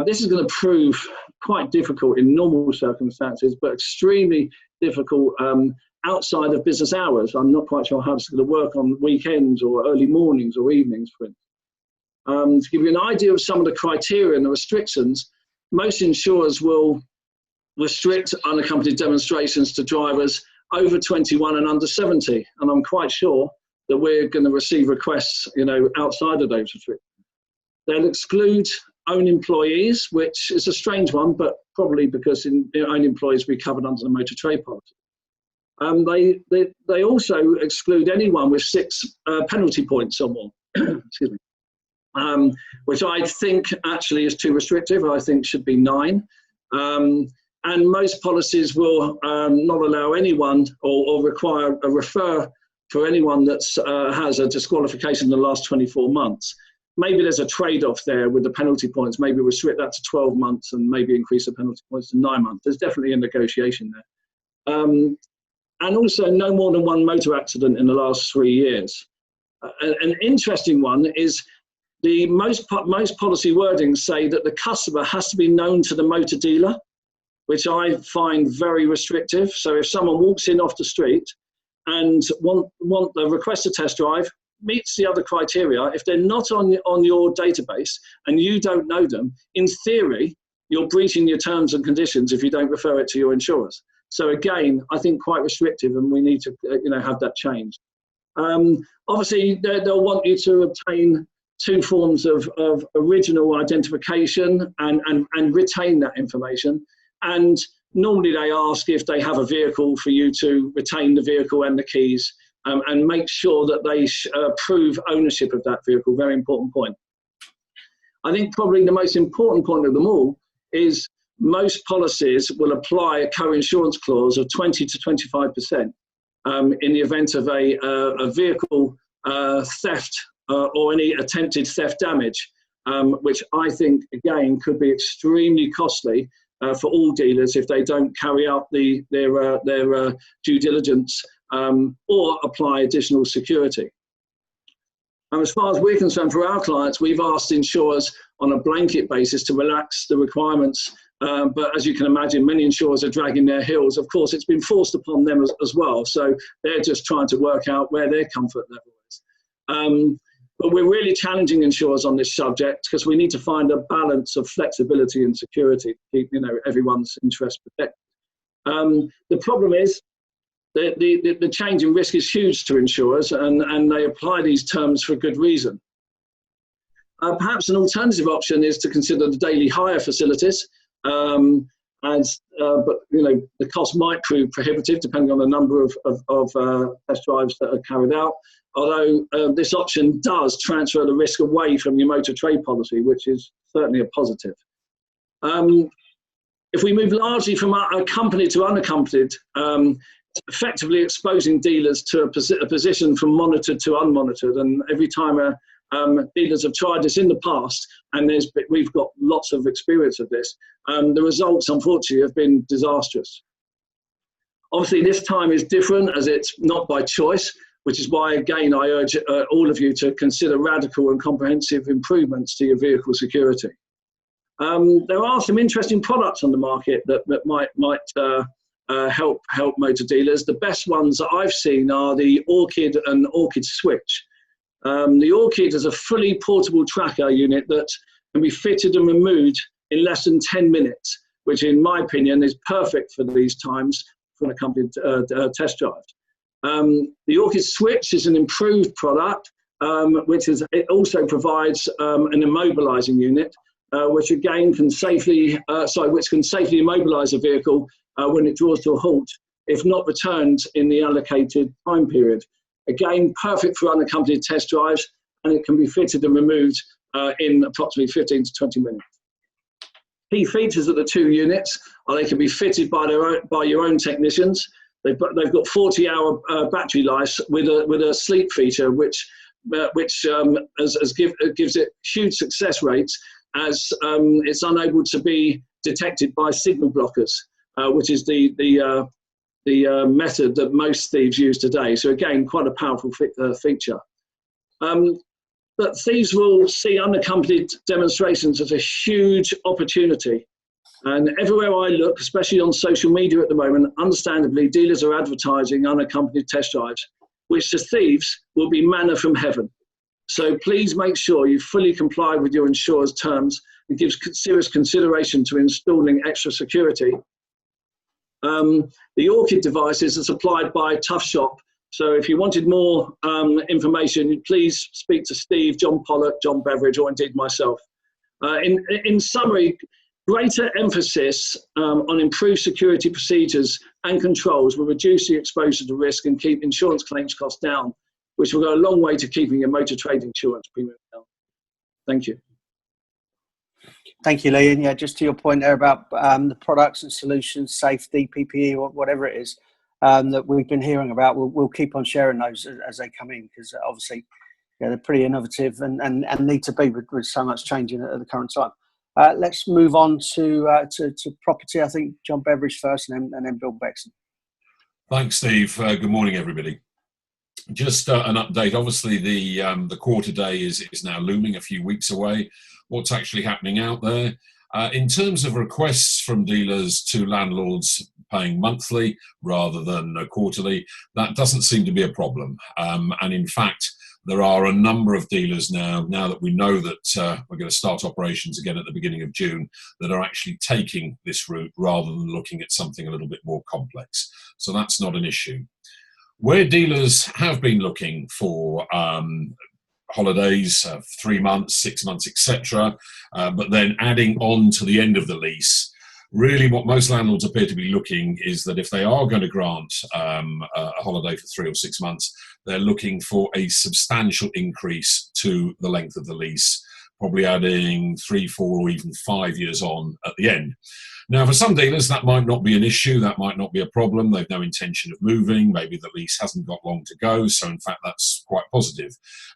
This is going to prove quite difficult in normal circumstances, but extremely difficult outside of business hours. I'm not quite sure how it's going to work on weekends or early mornings or evenings, for instance. To give you an idea of some of the criteria and the restrictions, most insurers will restrict unaccompanied demonstrations to drivers over 21 and under 70. And I'm quite sure that we're going to receive requests, outside of those restrictions. They'll exclude own employees, which is a strange one, but probably because own employees will be covered under the motor trade policy. They also exclude anyone with 6 penalty points or more. Excuse me. Which I think actually is too restrictive. I think should be 9. And most policies will not allow anyone or require a refer for anyone that has a disqualification in the last 24 months. Maybe there's a trade-off there with the penalty points. Maybe restrict that to 12 months and maybe increase the penalty points to 9 months. There's definitely a negotiation there. And also no more than 1 motor accident in the last 3 years. An interesting one is the most policy wordings say that the customer has to be known to the motor dealer, which I find very restrictive. So if someone walks in off the street and want the request a test drive, meets the other criteria, if they're not on your database and you don't know them, in theory, you're breaching your terms and conditions if you don't refer it to your insurers. So again, I think quite restrictive, and we need to have that changed. Obviously, they'll want you to obtain 2 forms of original identification and retain that information. And normally they ask if they have a vehicle for you to retain the vehicle and the keys, and make sure that they prove ownership of that vehicle. Very important point. I think probably the most important point of them all is most policies will apply a co-insurance clause of 20 to 25% in the event of a vehicle theft or any attempted theft damage, which I think, again, could be extremely costly for all dealers if they don't carry out their due diligence or apply additional security. And as far as we're concerned, for our clients, we've asked insurers on a blanket basis to relax the requirements. But as you can imagine, many insurers are dragging their heels. Of course, it's been forced upon them as well. So they're just trying to work out where their comfort level is. But we're really challenging insurers on this subject because we need to find a balance of flexibility and security to keep everyone's interest protected. The problem is that the change in risk is huge to insurers, and they apply these terms for good reason. Perhaps an alternative option is to consider the daily hire facilities, but the cost might prove prohibitive depending on the number of test drives that are carried out. Although this option does transfer the risk away from your motor trade policy, which is certainly a positive. If we move largely from accompanied to unaccompanied, effectively exposing dealers to a position from monitored to unmonitored. And every time dealers have tried this in the past, and we've got lots of experience of this, the results, unfortunately, have been disastrous. Obviously, this time is different as it's not by choice, which is why, again, I urge all of you to consider radical and comprehensive improvements to your vehicle security. There are some interesting products on the market that might help motor dealers. The best ones that I've seen are the Orchid and Orchid Switch. The Orchid is a fully portable tracker unit that can be fitted and removed in less than 10 minutes, which in my opinion is perfect for these times for an accompanied test drive. The Orchid Switch is an improved product, it also provides an immobilizing unit, which again can safely immobilize a vehicle when it draws to a halt, if not returned in the allocated time period. Again, perfect for unaccompanied test drives, and it can be fitted and removed in approximately 15 to 20 minutes. Key features of the 2 units are they can be fitted by your own technicians. They've got 40-hour battery life with a sleep feature, which gives it huge success rates, as it's unable to be detected by signal blockers, which is the method that most thieves use today. So again, quite a powerful feature. But thieves will see unaccompanied demonstrations as a huge opportunity. And everywhere I look, especially on social media at the moment, understandably, dealers are advertising unaccompanied test drives, which to thieves will be manna from heaven. So please make sure you fully comply with your insurer's terms and give serious consideration to installing extra security. The Orchid devices are supplied by Tough Shop. So if you wanted more information, please speak to Steve, John Pollock, John Beveridge, or indeed myself. In summary, greater emphasis on improved security procedures and controls will reduce the exposure to risk and keep insurance claims costs down, which will go a long way to keeping your motor trade insurance premium down. Thank you. Thank you, Leigh. And yeah, just to your point there about the products and solutions, safety, PPE, or whatever it is that we've been hearing about, we'll keep on sharing those as they come in, because obviously, yeah, they're pretty innovative and need to be with so much changing at the current time. Let's move on to property. I think John Beveridge first, and then Bill Bexson. Thanks, Steve. Good morning, everybody. Just an update. Obviously, the quarter day is now looming, a few weeks away. What's actually happening out there? In terms of requests from dealers to landlords paying monthly rather than quarterly, that doesn't seem to be a problem. And in fact, there are a number of dealers now that we know that we're going to start operations again at the beginning of June, that are actually taking this route rather than looking at something a little bit more complex. So that's not an issue. Where dealers have been looking for holidays, 3 months, 6 months, etc., but then adding on to the end of the lease, really what most landlords appear to be looking is that if they are going to grant a holiday for 3 or 6 months, they're looking for a substantial increase to the length of the lease, probably adding 3, 4 or even 5 years on at the end. Now, for some dealers, that might not be an issue, that might not be a problem. They've no intention of moving, maybe the lease hasn't got long to go, so in fact that's quite positive.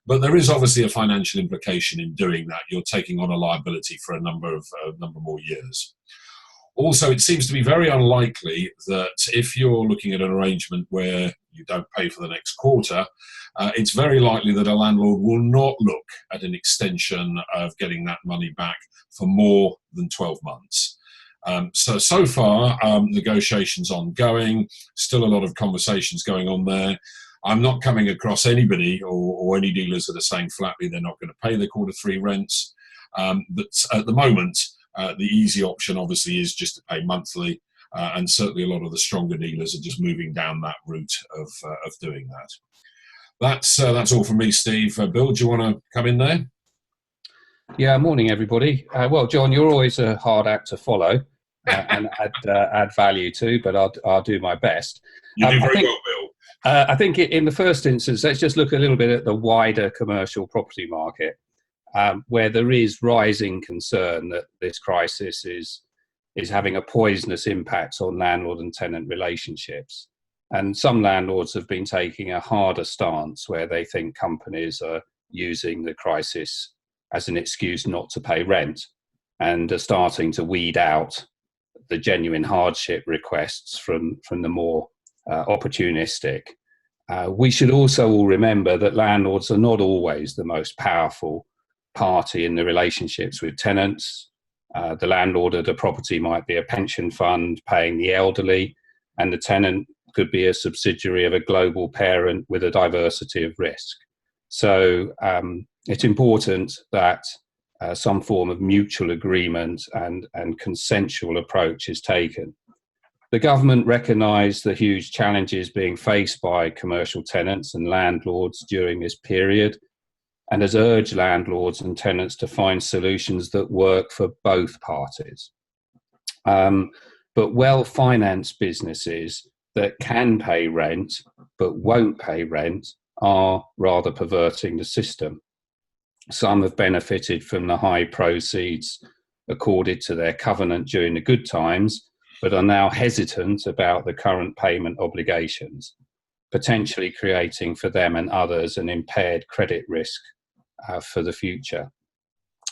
But there is obviously a financial implication in doing that. You're taking on a liability for a number more years. Also, it seems to be very unlikely that if you're looking at an arrangement where you don't pay for the next quarter, it's very likely that a landlord will not look at an extension of getting that money back for more than 12 months. So far, negotiations ongoing, still a lot of conversations going on there. I'm not coming across anybody or any dealers that are saying flatly they're not going to pay their quarter 3 rents. But at the moment, the easy option obviously is just to pay monthly, and certainly a lot of the stronger dealers are just moving down that route of doing that. That's all from me, Steve. Bill, do you want to come in there? Yeah, morning everybody. Well, John, you're always a hard act to follow and add value to, but I'll do my best. You do very well, Bill. I think in the first instance, let's just look a little bit at the wider commercial property market, where there is rising concern that this crisis is having a poisonous impact on landlord and tenant relationships. And some landlords have been taking a harder stance where they think companies are using the crisis as an excuse not to pay rent, and are starting to weed out the genuine hardship requests from the more opportunistic. We should also all remember that landlords are not always the most powerful party in the relationships with tenants. The landlord of the property might be a pension fund paying the elderly, and the tenant could be a subsidiary of a global parent with a diversity of risk. So it's important that some form of mutual agreement and consensual approach is taken. The government recognised the huge challenges being faced by commercial tenants and landlords during this period, and has urged landlords and tenants to find solutions that work for both parties. But well-financed businesses that can pay rent but won't pay rent are rather perverting the system. Some have benefited from the high proceeds accorded to their covenant during the good times, but are now hesitant about the current payment obligations, potentially creating for them and others an impaired credit risk for the future.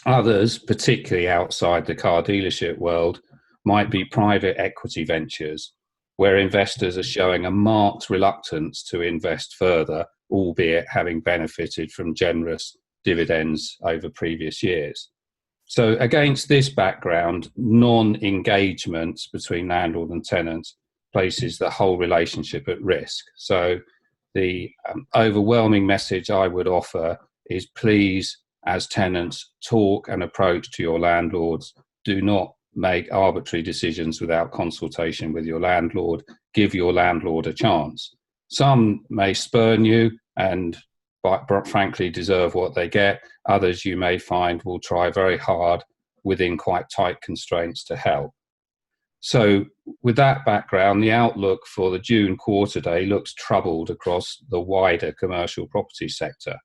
Others, particularly outside the car dealership world, might be private equity ventures where investors are showing a marked reluctance to invest further, albeit having benefited from generous dividends over previous years. So against this background, non-engagement between landlord and tenant places the whole relationship at risk. So the overwhelming message I would offer is, please, as tenants, talk and approach to your landlords. Do not make arbitrary decisions without consultation with your landlord. Give your landlord a chance. Some may spurn you and frankly deserve what they get. Others you may find will try very hard within quite tight constraints to help. So with that background, the outlook for the June quarter day looks troubled across the wider commercial property sector.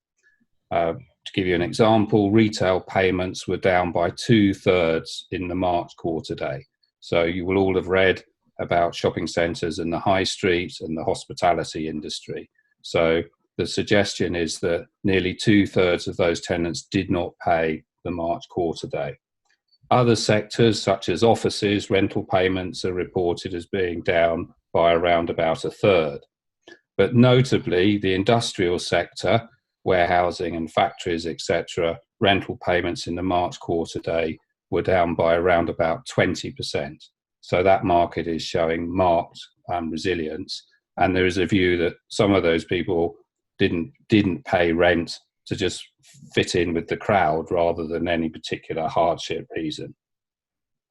To give you an example, retail payments were down by 2/3 in the March quarter day. So you will all have read about shopping centres and the high street and the hospitality industry. So the suggestion is that nearly 2/3 of those tenants did not pay the March quarter day. Other sectors, such as offices, rental payments are reported as being down by around about 1/3. But notably, the industrial sector, warehousing and factories, etc., rental payments in the March quarter day were down by around about 20%. So that market is showing marked resilience. And there is a view that some of those people didn't pay rent to just fit in with the crowd rather than any particular hardship reason.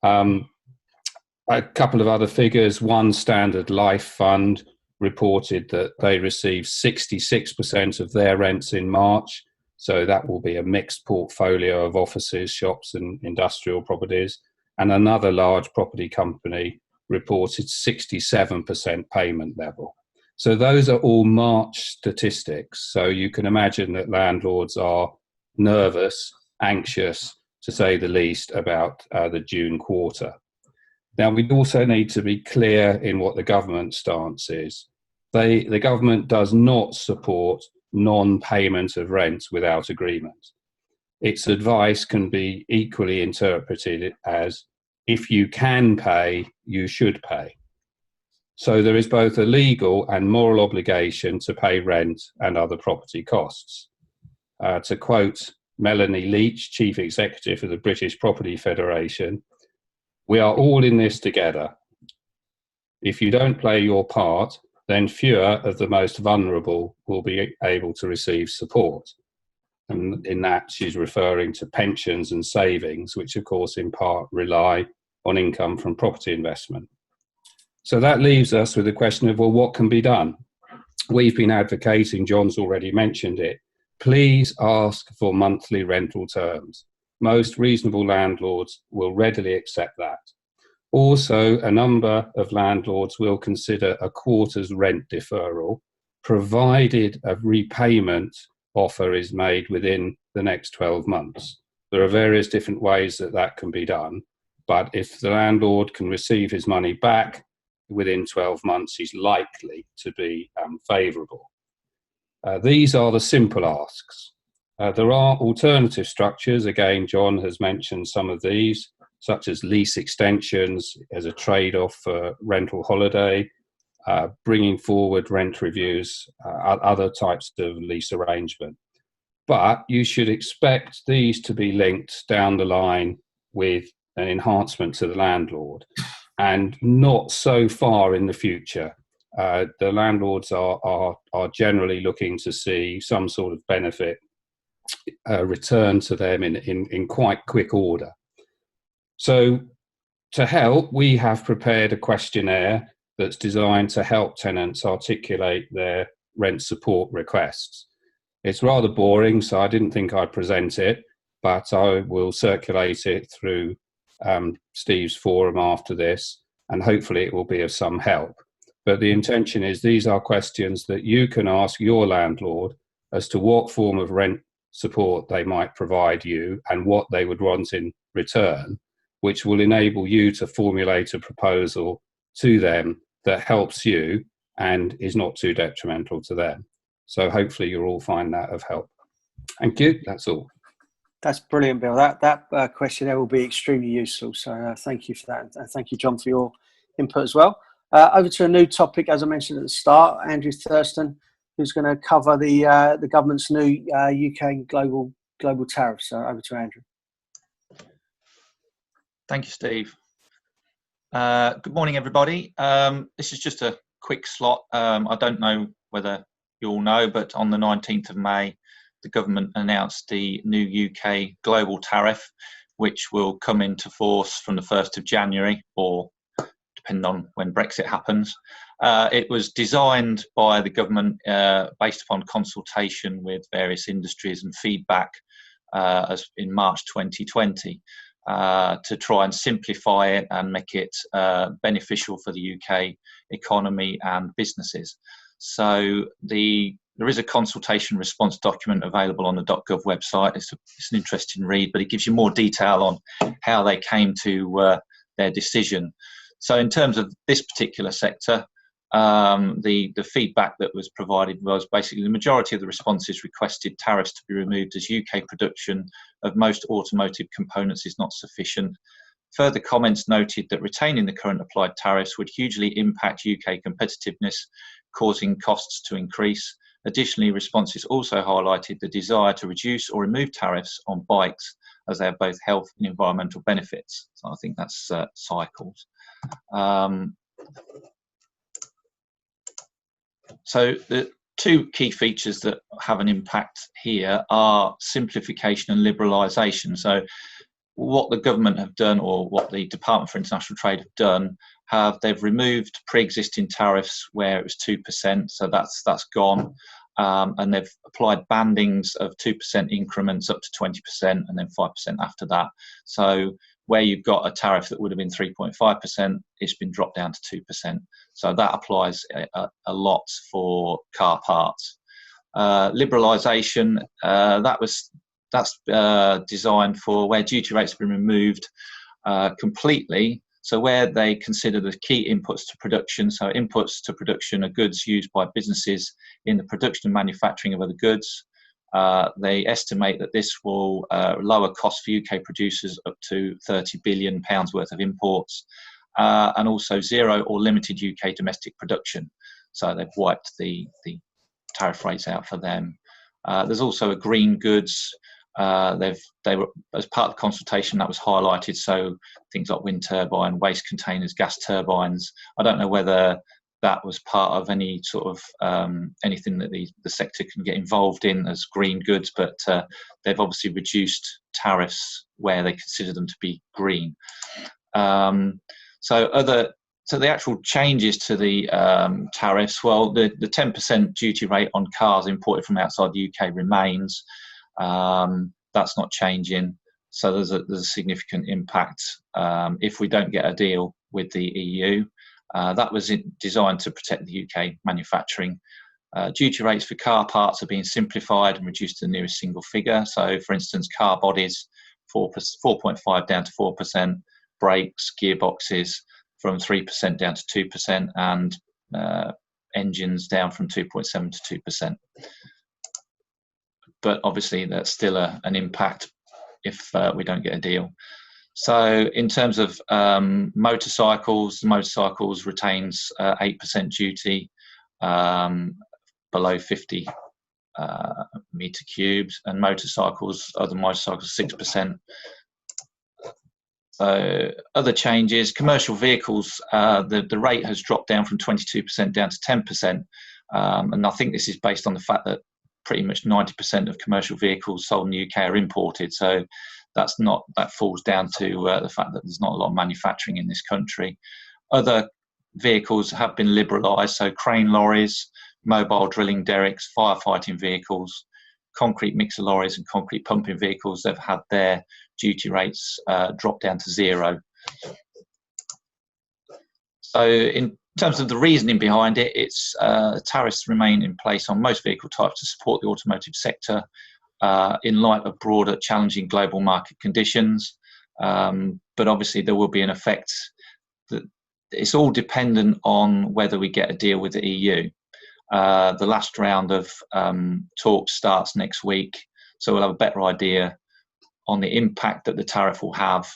A couple of other figures. One Standard Life Fund reported that they received 66% of their rents in March. So that will be a mixed portfolio of offices, shops and industrial properties. And another large property company reported 67% payment level. So those are all March statistics. So you can imagine that landlords are nervous, anxious, to say the least, about the June quarter. Now, we also need to be clear in what the government stance is. The government does not support non-payment of rent without agreement. Its advice can be equally interpreted as, if you can pay, you should pay. So there is both a legal and moral obligation to pay rent and other property costs. To quote Melanie Leach, Chief Executive of the British Property Federation, "We are all in this together. If you don't play your part, then fewer of the most vulnerable will be able to receive support." And in that, she's referring to pensions and savings, which of course in part rely on income from property investment. So that leaves us with the question of, well, what can be done? We've been advocating, John's already mentioned it, please ask for monthly rental terms. Most reasonable landlords will readily accept that. Also, a number of landlords will consider a quarter's rent deferral, provided a repayment offer is made within the next 12 months. There are various different ways that that can be done, but if the landlord can receive his money back within 12 months, he's likely to be favourable. These are the simple asks. There are alternative structures. Again, John has mentioned some of these, such as lease extensions as a trade-off for rental holiday, bringing forward rent reviews, other types of lease arrangement. But you should expect these to be linked down the line with an enhancement to the landlord, and not so far in the future. The landlords are generally looking to see some sort of benefit return to them in quite quick order. So to help, we have prepared a questionnaire that's designed to help tenants articulate their rent support requests. It's rather boring, so I didn't think I'd present it, but I will circulate it through Steve's forum after this, and hopefully it will be of some help. But the intention is these are questions that you can ask your landlord as to what form of rent support they might provide you and what they would want in return, which will enable you to formulate a proposal to them that helps you and is not too detrimental to them. So hopefully you'll all find that of help. Thank you. That's all. That's brilliant, Bill. That questionnaire will be extremely useful. So thank you for that. And thank you, John, for your input as well. Over to a new topic, as I mentioned at the start, Andrew Thurston, who's going to cover the government's new UK and global tariffs. So over to Andrew. Thank you, Steve. Good morning, everybody. This is just a quick slot. I don't know whether you all know, but on the 19th of May, the government announced the new UK global tariff, which will come into force from the 1st of January, or depending on when Brexit happens. It was designed by the government based upon consultation with various industries and feedback as in March 2020 to try and simplify it and make it beneficial for the UK economy and businesses. So there is a consultation response document available on the .gov website. It's an interesting read, but it gives you more detail on how they came to their decision. So in terms of this particular sector, the feedback that was provided was basically the majority of the responses requested tariffs to be removed as UK production of most automotive components is not sufficient. Further comments noted that retaining the current applied tariffs would hugely impact UK competitiveness, causing costs to increase. Additionally, responses also highlighted the desire to reduce or remove tariffs on bikes as they have both health and environmental benefits. So I think that's cycles. So the two key features that have an impact here are simplification and liberalisation. So what the government have done, or what the Department for International Trade have done, they've removed pre-existing tariffs where it was 2%, so that's gone, and they've applied bandings of 2% increments up to 20% and then 5% after that. So where you've got a tariff that would have been 3.5%, it's been dropped down to 2%. So that applies a lot for car parts. Liberalisation, that's designed for where duty rates have been removed completely. So where they consider the key inputs to production, so inputs to production are goods used by businesses in the production and manufacturing of other goods. They estimate that this will lower costs for UK producers up to £30 billion worth of imports, and also zero or limited UK domestic production. So they've wiped the tariff rates out for them. There's also a green goods. They were, as part of the consultation, that was highlighted. So things like wind turbine, waste containers, gas turbines. I don't know whether that was part of any sort of anything that the sector can get involved in as green goods, but they've obviously reduced tariffs where they consider them to be green. So the actual changes to the tariffs, well, the 10% duty rate on cars imported from outside the UK remains. That's not changing. So there's a significant impact if we don't get a deal with the EU. That was designed to protect the UK manufacturing. Duty rates for car parts are being simplified and reduced to the nearest single figure. So, for instance, car bodies 4.5 down to 4%, brakes, gearboxes from 3% down to 2%, and engines down from 2.7 to 2%. But obviously, that's still an impact if we don't get a deal. So in terms of motorcycles retains 8% duty below 50 meter cubes, and other motorcycles 6%. So other changes, commercial vehicles, the rate has dropped down from 22% down to 10%, and I think this is based on the fact that pretty much 90% of commercial vehicles sold in the UK are imported. So that falls down to the fact that there's not a lot of manufacturing in this country. Other vehicles have been liberalised, so crane lorries, mobile drilling derricks, firefighting vehicles, concrete mixer lorries and concrete pumping vehicles, they've had their duty rates drop down to 0. So in terms of the reasoning behind it, it's tariffs remain in place on most vehicle types to support the automotive sector in light of broader challenging global market conditions. But obviously there will be an effect. That it's all dependent on whether we get a deal with the EU. The last round of talks starts next week, so we'll have a better idea on the impact that the tariff will have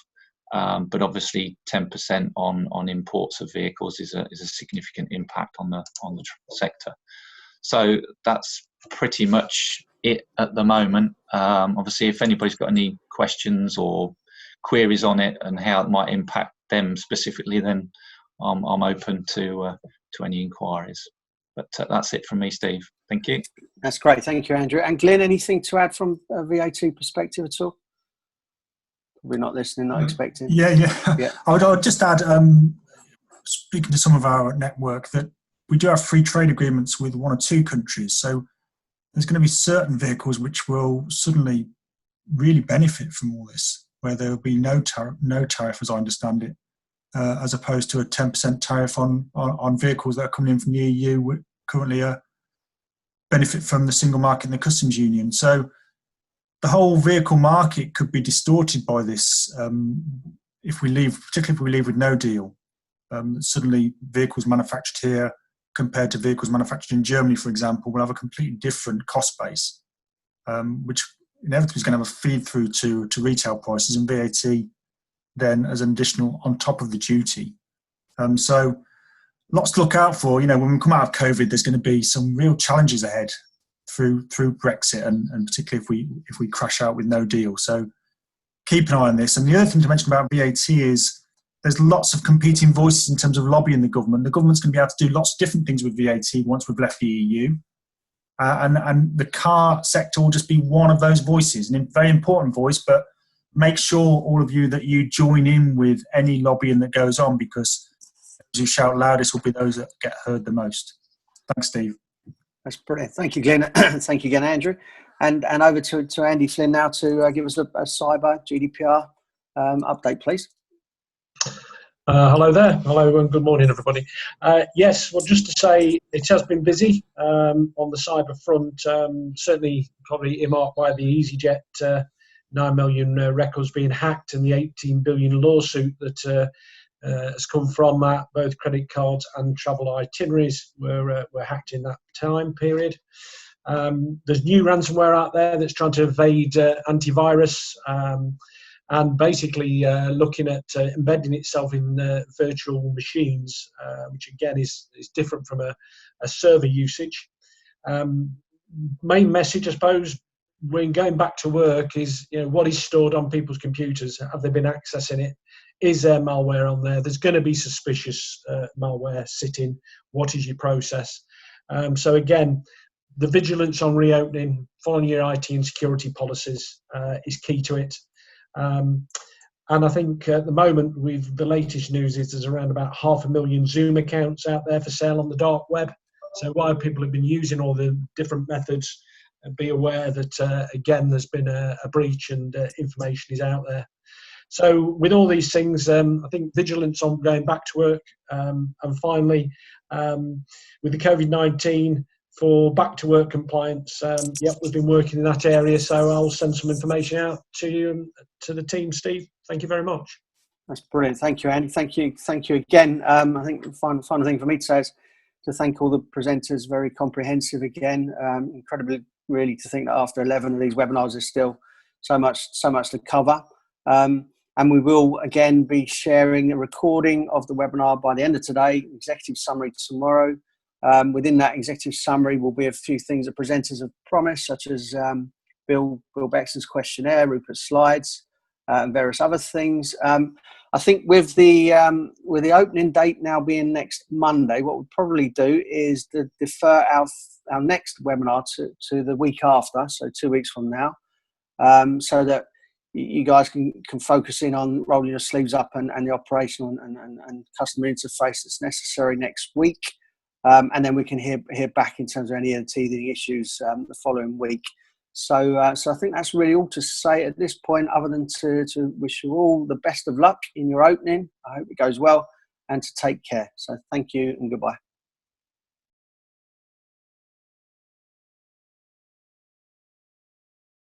But obviously 10% on imports of vehicles is a significant impact on the sector. So that's pretty much it at the moment. Obviously, if anybody's got any questions or queries on it and how it might impact them specifically, then I'm open to any inquiries. But that's it from me, Steve. Thank you. That's great. Thank you, Andrew. And Glenn, anything to add from a VAT perspective at all? We're not listening, not expecting. Yeah. I would just add, speaking to some of our network, that we do have free trade agreements with 1 or 2 countries. So there's going to be certain vehicles which will suddenly really benefit from all this, where there will be no tariff, as I understand it, as opposed to a 10% tariff on vehicles that are coming in from the EU, which currently benefit from the single market and the customs union. So the whole vehicle market could be distorted by this if we leave, particularly if we leave with no deal. Suddenly vehicles manufactured here compared to vehicles manufactured in Germany, for example, will have a completely different cost base, which inevitably is going to have a feed through to retail prices and VAT then as an additional on top of the duty. So lots to look out for. You know, when we come out of COVID, there's going to be some real challenges ahead through Brexit, and particularly if we crash out with no deal. So keep an eye on this. And the other thing to mention about VAT is there's lots of competing voices in terms of lobbying the government. The government's going to be able to do lots of different things with VAT once we've left the EU. And the car sector will just be one of those voices, and a very important voice, but make sure, all of you, that you join in with any lobbying that goes on, because those who shout loudest will be those that get heard the most. Thanks, Steve. That's brilliant. Thank you, Glenn. Thank you again, Andrew. And over to Andy Flynn now to give us a cyber GDPR update, please. Hello there. Hello and good morning, everybody. Yes, well, just to say it has been busy on the cyber front, certainly probably earmarked by the EasyJet 9 million records being hacked and the 18 billion lawsuit that has come from that. Both credit cards and travel itineraries were hacked in that time period. There's new ransomware out there that's trying to evade antivirus and basically looking at embedding itself in virtual machines, which again is different from a server usage. Main message, I suppose, when going back to work is, you know, what is stored on people's computers? Have they been accessing it? Is there malware on there? There's going to be suspicious malware sitting. What is your process? So again, the vigilance on reopening, following your IT and security policies is key to it. And I think at the moment, the latest news is there's around about 500,000 Zoom accounts out there for sale on the dark web. So while people have been using all the different methods, be aware that, again, there's been a breach and information is out there. So with all these things, I think vigilance on going back to work. And finally, with the COVID-19, for back to work compliance, yep, we've been working in that area. So I'll send some information out to you and to the team, Steve. Thank you very much. That's brilliant. Thank you, Andy. Thank you again. I think the final thing for me to say is to thank all the presenters. Very comprehensive again. Incredibly, really, to think that after 11 of these webinars, there's still so much to cover. And we will again be sharing a recording of the webinar by the end of today. Executive summary tomorrow. Within that executive summary will be a few things that presenters have promised, such as Bill Bexson's questionnaire, Rupert's slides, and various other things. I think with the opening date now being next Monday, what we'll probably do is to defer our next webinar to the week after, so 2 weeks from now, so that you guys can focus in on rolling your sleeves up and the operational and customer interface that's necessary next week. And then we can hear back in terms of any of the teething issues the following week. So I think that's really all to say at this point, other than to wish you all the best of luck in your opening. I hope it goes well, and to take care. So thank you and goodbye.